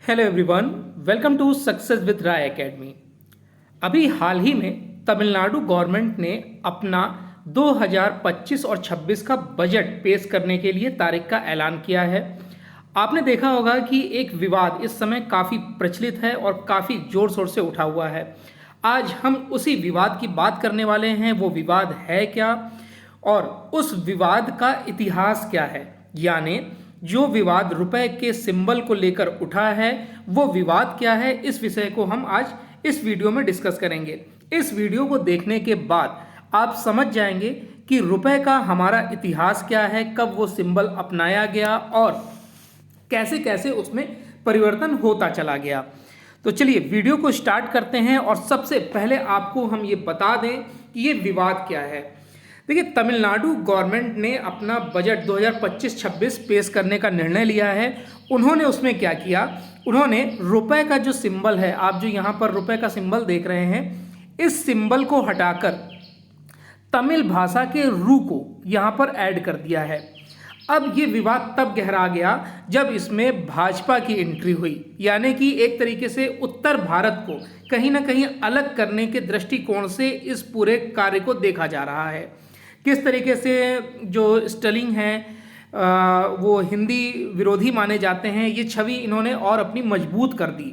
Hello everyone, welcome to success with Rai academy. अभी हाल ही में तमिलनाडु गवर्नमेंट ने अपना 2025 और 26 का बजट पेश करने के लिए तारीख का ऐलान किया है। आपने देखा होगा कि एक विवाद इस समय काफ़ी प्रचलित है और काफ़ी ज़ोर शोर से उठा हुआ है। आज हम उसी विवाद की बात करने वाले हैं। वो विवाद है क्या और उस विवाद का इतिहास क्या है, यानी जो विवाद रुपए के सिंबल को लेकर उठा है वो विवाद क्या है। इस विषय को हम आज इस वीडियो में डिस्कस करेंगे। इस वीडियो को देखने के बाद आप समझ जाएंगे कि रुपए का हमारा इतिहास क्या है, कब वो सिंबल अपनाया गया और कैसे कैसे उसमें परिवर्तन होता चला गया। तो चलिए वीडियो को स्टार्ट करते हैं और सबसे पहले आपको हम ये बता दें कि ये विवाद क्या है। देखिए, तमिलनाडु गवर्नमेंट ने अपना बजट 2025-26 पेश करने का निर्णय लिया है। उन्होंने उसमें क्या किया, उन्होंने रुपए का जो सिंबल है, आप जो यहाँ पर रुपए का सिंबल देख रहे हैं, इस सिंबल को हटाकर तमिल भाषा के रू को यहाँ पर ऐड कर दिया है। अब ये विवाद तब गहरा गया जब इसमें भाजपा की एंट्री हुई, यानी कि एक तरीके से उत्तर भारत को कहीं ना कहीं अलग करने के दृष्टिकोण से इस पूरे कार्य को देखा जा रहा है। किस तरीके से जो स्टलिंग हैं वो हिंदी विरोधी माने जाते हैं, ये छवि इन्होंने और अपनी मजबूत कर दी।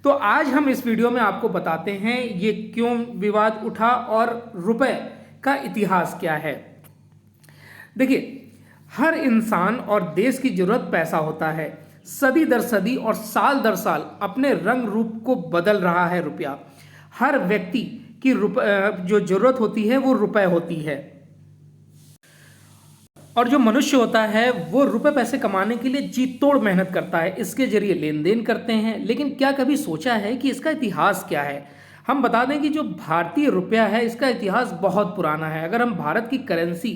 तो आज हम इस वीडियो में आपको बताते हैं ये क्यों विवाद उठा और रुपए का इतिहास क्या है। देखिए, हर इंसान और देश की जरूरत पैसा होता है। सदी दर सदी और साल दर साल अपने रंग रूप को बदल रहा है रुपया। हर व्यक्ति की जो जरूरत होती है वो रुपए होती है, और जो मनुष्य होता है वो रुपए पैसे कमाने के लिए जी तोड़ मेहनत करता है, इसके जरिए लेन देन करते हैं। लेकिन क्या कभी सोचा है कि इसका इतिहास क्या है? हम बता दें कि जो भारतीय रुपया है इसका इतिहास बहुत पुराना है। अगर हम भारत की करेंसी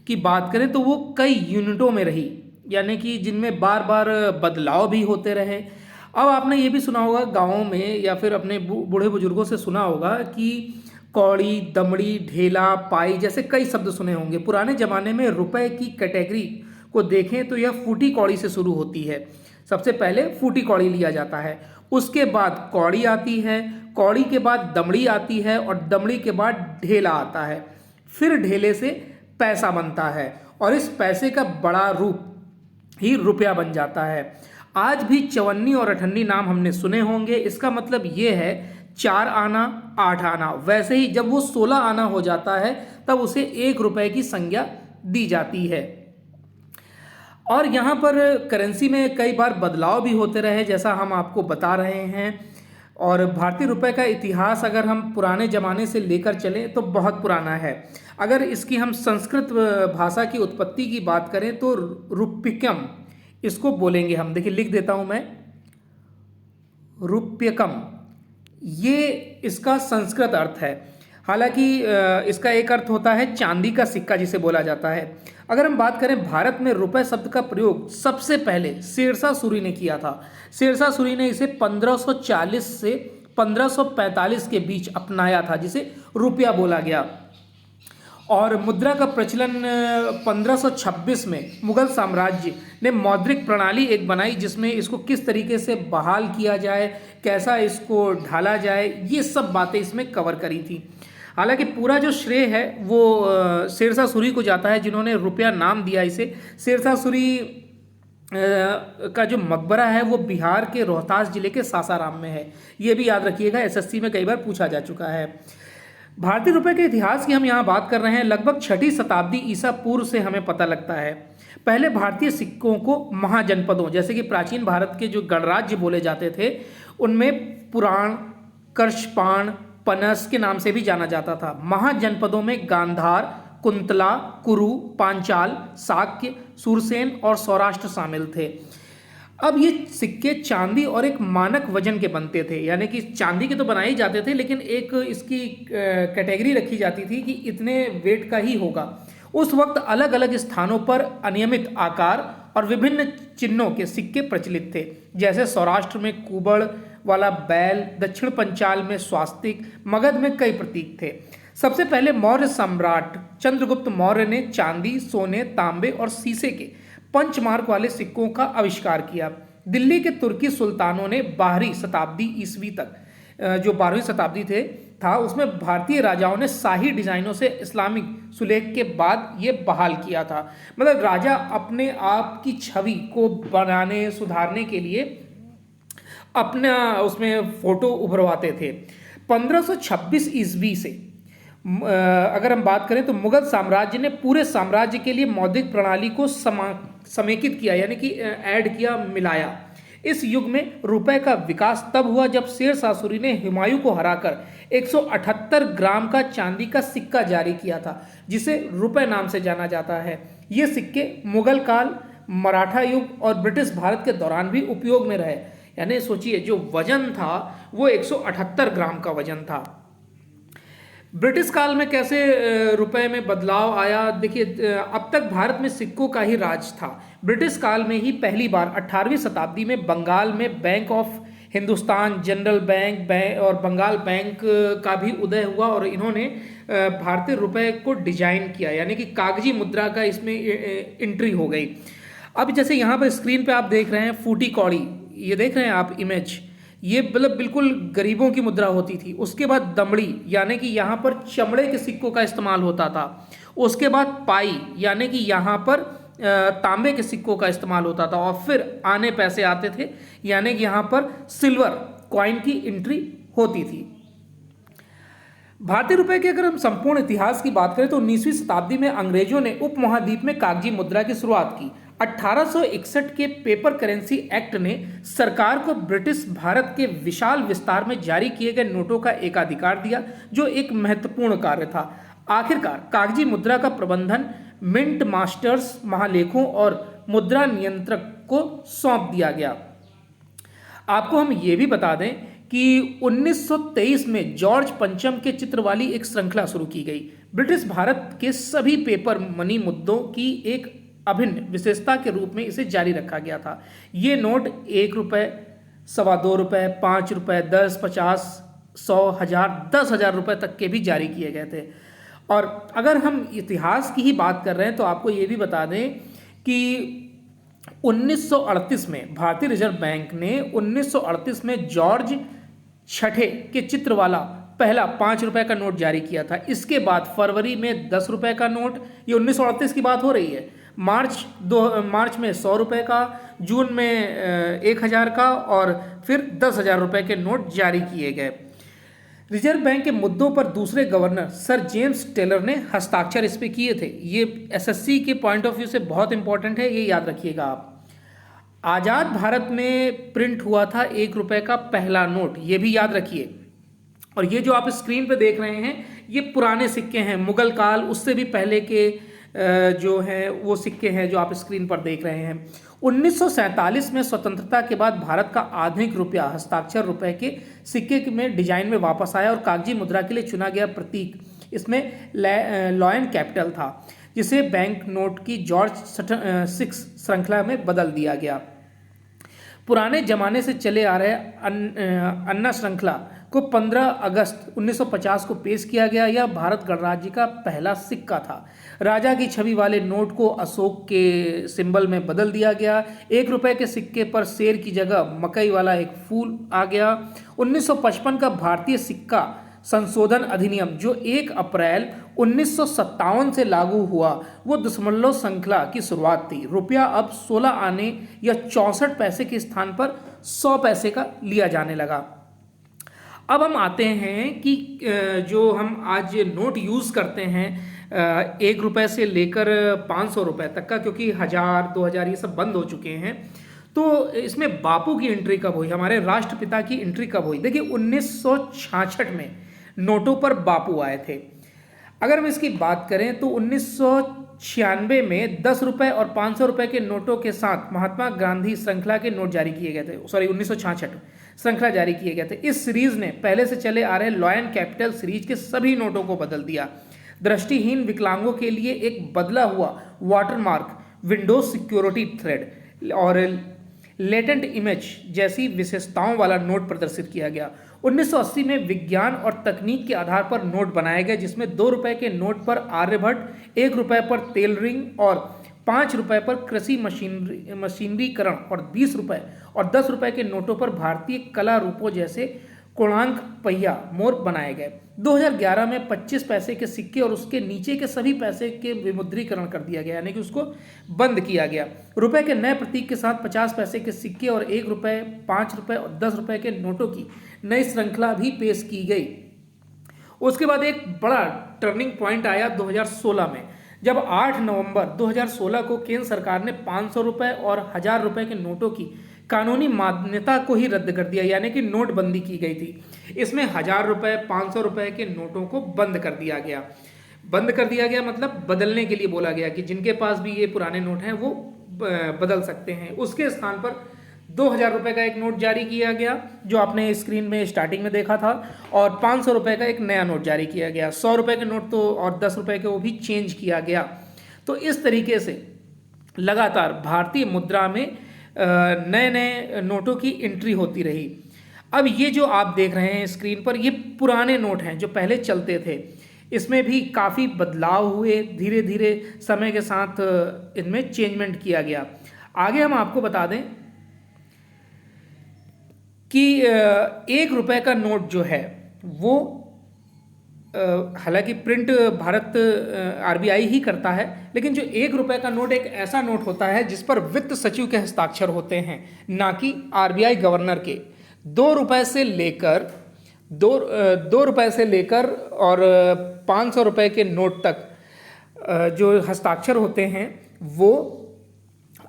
की बात करें तो वो कई यूनिटों में रही, यानी कि जिनमें बार बार बदलाव भी होते रहे। अब आपने ये भी सुना होगा गाँवों में या फिर अपने बूढ़े बुजुर्गों से सुना होगा कि कौड़ी, दमड़ी, ढेला, पाई जैसे कई शब्द सुने होंगे। पुराने ज़माने में रुपए की कैटेगरी को देखें तो यह फूटी कौड़ी से शुरू होती है। सबसे पहले फूटी कौड़ी लिया जाता है, उसके बाद कौड़ी आती है, कौड़ी के बाद दमड़ी आती है और दमड़ी के बाद ढेला आता है। फिर ढेले से पैसा बनता है और इस पैसे का बड़ा रूप ही रुपया बन जाता है। आज भी चवन्नी और अठन्नी नाम हमने सुने होंगे। इसका मतलब ये है 4 आना 8 आना। वैसे ही जब वो 16 आना हो जाता है तब उसे 1 रुपए की संज्ञा दी जाती है। और यहाँ पर करेंसी में कई बार बदलाव भी होते रहे, जैसा हम आपको बता रहे हैं। और भारतीय रुपए का इतिहास अगर हम पुराने ज़माने से लेकर चलें तो बहुत पुराना है। अगर इसकी हम संस्कृत भाषा की उत्पत्ति की बात करें तो रुप्यकम इसको बोलेंगे हम। देखिए लिख देता हूँ मैं, रुप्यकम, ये इसका संस्कृत अर्थ है। हालांकि इसका एक अर्थ होता है चांदी का सिक्का जिसे बोला जाता है। अगर हम बात करें भारत में रुपए शब्द का प्रयोग सबसे पहले शेरशाह सूरी ने किया था। शेरशाह सूरी ने इसे 1540 से 1545 के बीच अपनाया था, जिसे रुपया बोला गया। और मुद्रा का प्रचलन 1526 में मुगल साम्राज्य ने मौद्रिक प्रणाली एक बनाई, जिसमें इसको किस तरीके से बहाल किया जाए, कैसा इसको ढाला जाए, ये सब बातें इसमें कवर करी थी। हालांकि पूरा जो श्रेय है वो शेरशाह सूरी को जाता है, जिन्होंने रुपया नाम दिया इसे। शेरशाह सूरी का जो मकबरा है वो बिहार के रोहतास जिले के सासाराम में है। ये भी याद रखिएगा, एसएससी में कई बार पूछा जा चुका है। भारतीय रुपए के इतिहास की हम यहाँ बात कर रहे हैं। लगभग 6वीं शताब्दी ईसा पूर्व से हमें पता लगता है। पहले भारतीय सिक्कों को महाजनपदों, जैसे कि प्राचीन भारत के जो गणराज्य बोले जाते थे, उनमें पुराण, कर्षपाण, पनस के नाम से भी जाना जाता था। महाजनपदों में गांधार, कुंतला, कुरु, पांचाल, शाक्य, सूरसेन और सौराष्ट्र शामिल थे। अब ये सिक्के चांदी और एक मानक वजन के बनते थे, यानी कि चांदी के तो बनाए ही जाते थे, लेकिन एक इसकी कैटेगरी रखी जाती थी कि इतने वेट का ही होगा। उस वक्त अलग अलग स्थानों पर अनियमित आकार और विभिन्न चिन्हों के सिक्के प्रचलित थे, जैसे सौराष्ट्र में कुबड़ वाला बैल, दक्षिण पंचाल में स्वास्तिक, मगध में कई प्रतीक थे। सबसे पहले मौर्य सम्राट चंद्रगुप्त मौर्य ने चांदी, सोने, तांबे और शीशे के पंचमार्क वाले सिक्कों का आविष्कार किया। दिल्ली के तुर्की सुल्तानों ने 12वीं शताब्दी ईस्वी तक, जो 12वीं शताब्दी था उसमें भारतीय राजाओं ने शाही डिजाइनों से इस्लामिक सुलेख के बाद ये बहाल किया था। मतलब राजा अपने आप की छवि को बनाने सुधारने के लिए अपना उसमें फोटो उभरवाते थे। 1526 ईस्वी से अगर हम बात करें तो मुगल साम्राज्य ने पूरे साम्राज्य के लिए मौद्रिक प्रणाली को समेकित किया, यानी कि ऐड किया, मिलाया। इस युग में रुपए का विकास तब हुआ जब शेर शाह सूरी ने हुमायूं को हराकर 178 ग्राम का चांदी का सिक्का जारी किया था, जिसे रुपए नाम से जाना जाता है। ये सिक्के मुगल काल, मराठा युग और ब्रिटिश भारत के दौरान भी उपयोग में रहे। यानी सोचिए, जो वजन था वो 178 ग्राम का वजन था। ब्रिटिश काल में कैसे रुपए में बदलाव आया, देखिए अब तक भारत में सिक्कों का ही राज था। ब्रिटिश काल में ही पहली बार 18वीं शताब्दी में बंगाल में bank of Hindustan, general bank और बंगाल बैंक का भी उदय हुआ और इन्होंने भारतीय रुपए को डिजाइन किया, यानी कि कागजी मुद्रा का इसमें एंट्री हो गई। अब जैसे यहाँ पर स्क्रीन पे आप देख रहे हैं फूटी कौड़ी, ये देख रहे हैं आप इमेज, ये मतलब बिल्कुल गरीबों की मुद्रा होती थी। उसके बाद दमड़ी, यानी कि यहाँ पर चमड़े के सिक्कों का इस्तेमाल होता था। उसके बाद पाई, यानी कि यहाँ पर तांबे के सिक्कों का इस्तेमाल होता था। और फिर आने पैसे आते थे, यानी कि यहाँ पर सिल्वर कॉइन की एंट्री होती थी। भारतीय रुपए के अगर हम संपूर्ण इतिहास की बात करें तो 19वीं शताब्दी में अंग्रेजों ने उपमहाद्वीप में कागजी मुद्रा की शुरुआत की। 1861 के पेपर करेंसी एक्ट ने सरकार को ब्रिटिश भारत के विशाल विस्तार में जारी किए गए नोटों का एकाधिकार दिया, जो एक महत्वपूर्ण कार्य था। आखिरकार कागजी मुद्रा का प्रबंधन मिंट मास्टर्स, महालेखों और मुद्रा नियंत्रक को सौंप दिया गया। आपको हम ये भी बता दें कि 1923 में जॉर्ज पंचम के चित्र वाली एक श्रृंखला शुरू की गई। ब्रिटिश भारत के सभी पेपर मनी मुद्दों की एक अभिन्न विशेषता के रूप में इसे जारी रखा गया था। ये नोट 1 रुपये, 2.25 रुपये, 5 रुपये, 10, 50, 100, 1000, 10,000 रुपये तक के भी जारी किए गए थे। और अगर हम इतिहास की ही बात कर रहे हैं तो आपको ये भी बता दें कि 1938 में भारतीय रिजर्व बैंक ने 1938 में जॉर्ज छठे के चित्र वाला पहला 5 रुपए का नोट जारी किया था। इसके बाद फरवरी में 10 रुपए का नोट, ये 1938 की बात हो रही है, मार्च में 100 रुपए का, जून में 1000 का और फिर 10,000 रुपए के नोट जारी किए गए। रिजर्व बैंक के मुद्दों पर दूसरे गवर्नर सर जेम्स टेलर ने हस्ताक्षर इस पे किए थे। ये एसएससी के पॉइंट ऑफ व्यू से बहुत इंपॉर्टेंट है, ये याद रखिएगा आप। आज़ाद भारत में प्रिंट हुआ था 1 रुपए का पहला नोट, ये भी याद रखिए। और ये जो आप स्क्रीन पे देख रहे हैं ये पुराने सिक्के हैं, मुगल काल उससे भी पहले के जो हैं वो सिक्के हैं जो आप स्क्रीन पर देख रहे हैं। 1947 में स्वतंत्रता के बाद भारत का आधुनिक रुपया हस्ताक्षर रुपए के सिक्के में डिजाइन में वापस आया और कागजी मुद्रा के लिए चुना गया प्रतीक इसमें लॉयन कैपिटल था, जिसे बैंक नोट की जॉर्ज 6 श्रृंखला में बदल दिया गया। पुराने जमाने से चले आ रहे अन्ना श्रृंखला को 15 अगस्त 1950 को पेश किया गया। यह भारत गणराज्य का पहला सिक्का था। राजा की छवि वाले नोट को अशोक के सिंबल में बदल दिया गया। 1 रुपए के सिक्के पर शेर की जगह मकई वाला एक फूल आ गया। 1955 का भारतीय सिक्का संशोधन अधिनियम जो 1 अप्रैल 1957 से लागू हुआ वो दशमलव श्रृंखला की शुरुआत थी। रुपया अब 16 आने या 64 पैसे के स्थान पर 100 पैसे का लिया जाने लगा। अब हम आते हैं कि जो हम आज नोट यूज़ करते हैं 1 रुपये से लेकर 500 रुपये तक का, क्योंकि 1000, 2000 ये सब बंद हो चुके हैं, तो इसमें बापू की एंट्री कब हुई, हमारे राष्ट्रपिता की एंट्री कब हुई? देखिए 1966 में नोटों पर बापू आए थे। अगर हम इसकी बात करें तो 1996 में 10 रुपये और 500 रुपये के नोटों के साथ महात्मा गांधी श्रृंखला के नोट जारी किए गए थे। 1966 श्रृंखला जारी किए गए थे। इस सीरीज ने पहले से चले आ रहे लॉयन कैपिटल सीरीज के सभी नोटों को बदल दिया। दृष्टिहीन विकलांगों के लिए एक बदला हुआ वाटरमार्क, विंडोज सिक्योरिटी थ्रेड और लेटेंट इमेज जैसी विशेषताओं वाला नोट प्रदर्शित किया गया। 1980 में विज्ञान और तकनीक के आधार पर नोट बनाए गए, जिसमें 2 रुपए के नोट पर आर्यभट्ट, 1 रुपए पर तेल रिंग और ₹5 पर कृषि मशीनरीकरण और ₹20 और ₹10 के नोटों पर भारतीय कला रूपों जैसे कोणार्क पहिया मोर बनाए गए। 2011 में 25 पैसे के सिक्के और उसके नीचे के सभी पैसे के विमुद्रीकरण कर दिया गया, यानी कि उसको बंद किया गया। रुपए के नए प्रतीक के साथ 50 पैसे के सिक्के और ₹1, ₹5 और ₹10 के नोटों की नई श्रृंखला भी पेश की गई। उसके बाद एक बड़ा टर्निंग पॉइंट आया 2016 में, जब 8 नवंबर 2016 को केंद्र सरकार ने ₹500 और ₹1000 के नोटों की कानूनी मान्यता को ही रद्द कर दिया, यानी कि नोटबंदी की गई थी। इसमें ₹1000, ₹500 के नोटों को बंद कर दिया गया। बंद कर दिया गया मतलब बदलने के लिए बोला गया कि जिनके पास भी ये पुराने नोट हैं वो बदल सकते हैं। उसके स्थान पर ₹2000 का एक नोट जारी किया गया, जो आपने स्क्रीन में स्टार्टिंग में देखा था, और ₹500 का एक नया नोट जारी किया गया। ₹100 के नोट तो और ₹10 के वो भी चेंज किया गया। तो इस तरीके से लगातार भारतीय मुद्रा में नए नए नोटों की एंट्री होती रही। अब ये जो आप देख रहे हैं स्क्रीन पर, ये पुराने नोट हैं जो पहले चलते थे। इसमें भी काफ़ी बदलाव हुए, धीरे धीरे समय के साथ इनमें चेंजमेंट किया गया। आगे हम आपको बता दें कि ₹1 का नोट जो है वो हालांकि प्रिंट भारत आरबीआई ही करता है, लेकिन जो ₹1 का नोट एक ऐसा नोट होता है जिस पर वित्त सचिव के हस्ताक्षर होते हैं, ना कि आरबीआई गवर्नर के। ₹2 से लेकर ₹2 से लेकर और ₹500 के नोट तक जो हस्ताक्षर होते हैं वो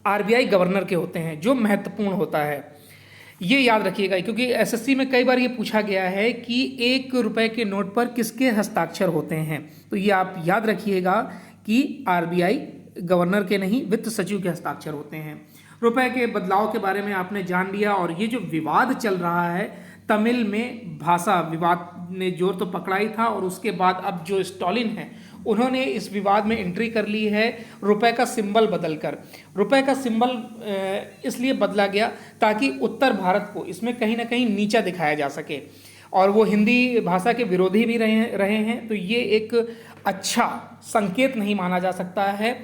आरबीआई गवर्नर के होते हैं, जो महत्वपूर्ण होता है। ये याद रखिएगा, क्योंकि एसएससी में कई बार ये पूछा गया है कि ₹1 के नोट पर किसके हस्ताक्षर होते हैं। तो ये आप याद रखिएगा कि आरबीआई गवर्नर के नहीं, वित्त सचिव के हस्ताक्षर होते हैं। रुपए के बदलाव के बारे में आपने जान लिया। और ये जो विवाद चल रहा है तमिल में, भाषा विवाद ने जोर तो पकड़ा ही था, और उसके बाद अब जो स्टालिन है उन्होंने इस विवाद में एंट्री कर ली है। रुपए का सिंबल बदलकर, रुपए का सिंबल इसलिए बदला गया ताकि उत्तर भारत को इसमें कहीं ना कहीं नीचा दिखाया जा सके, और वो हिंदी भाषा के विरोधी भी रहे हैं। तो ये एक अच्छा संकेत नहीं माना जा सकता है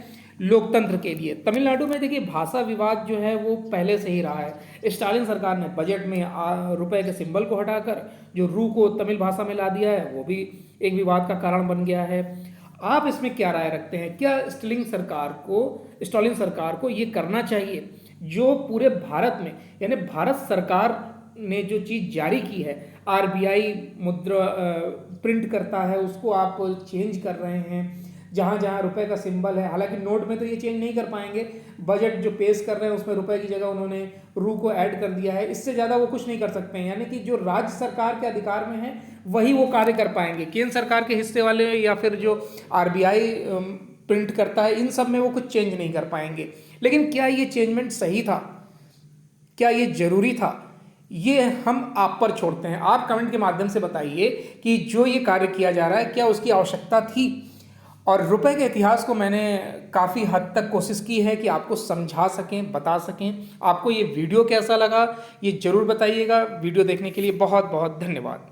लोकतंत्र के लिए। तमिलनाडु में देखिए भाषा विवाद जो है वो पहले से ही रहा है। स्टालिन सरकार ने बजट में रुपए के सिंबल को हटाकर जो रू को तमिल भाषा में ला दिया है, वो भी एक विवाद का कारण बन गया है। आप इसमें क्या राय रखते हैं? क्या स्टालिन सरकार को ये करना चाहिए जो पूरे भारत में, यानी भारत सरकार ने जो चीज़ जारी की है, आरबीआई मुद्रा प्रिंट करता है, उसको आप चेंज कर रहे हैं जहाँ जहाँ रुपए का सिंबल है। हालांकि नोट में तो ये चेंज नहीं कर पाएंगे, बजट जो पेश कर रहे हैं उसमें रुपए की जगह उन्होंने रू को ऐड कर दिया है, इससे ज़्यादा वो कुछ नहीं कर सकते हैं। यानी कि जो राज्य सरकार के अधिकार में है वही वो कार्य कर पाएंगे। केंद्र सरकार के हिस्से वाले या फिर जो आरबीआई प्रिंट करता है, इन सब में वो कुछ चेंज नहीं कर पाएंगे। लेकिन क्या ये चेंजमेंट सही था? क्या ये जरूरी था? ये हम आप पर छोड़ते हैं। आप कमेंट के माध्यम से बताइए कि जो ये कार्य किया जा रहा है क्या उसकी आवश्यकता थी। और रुपए के इतिहास को मैंने काफ़ी हद तक कोशिश की है कि आपको समझा सकें, बता सकें। आपको ये वीडियो कैसा लगा ये ज़रूर बताइएगा। वीडियो देखने के लिए बहुत बहुत धन्यवाद।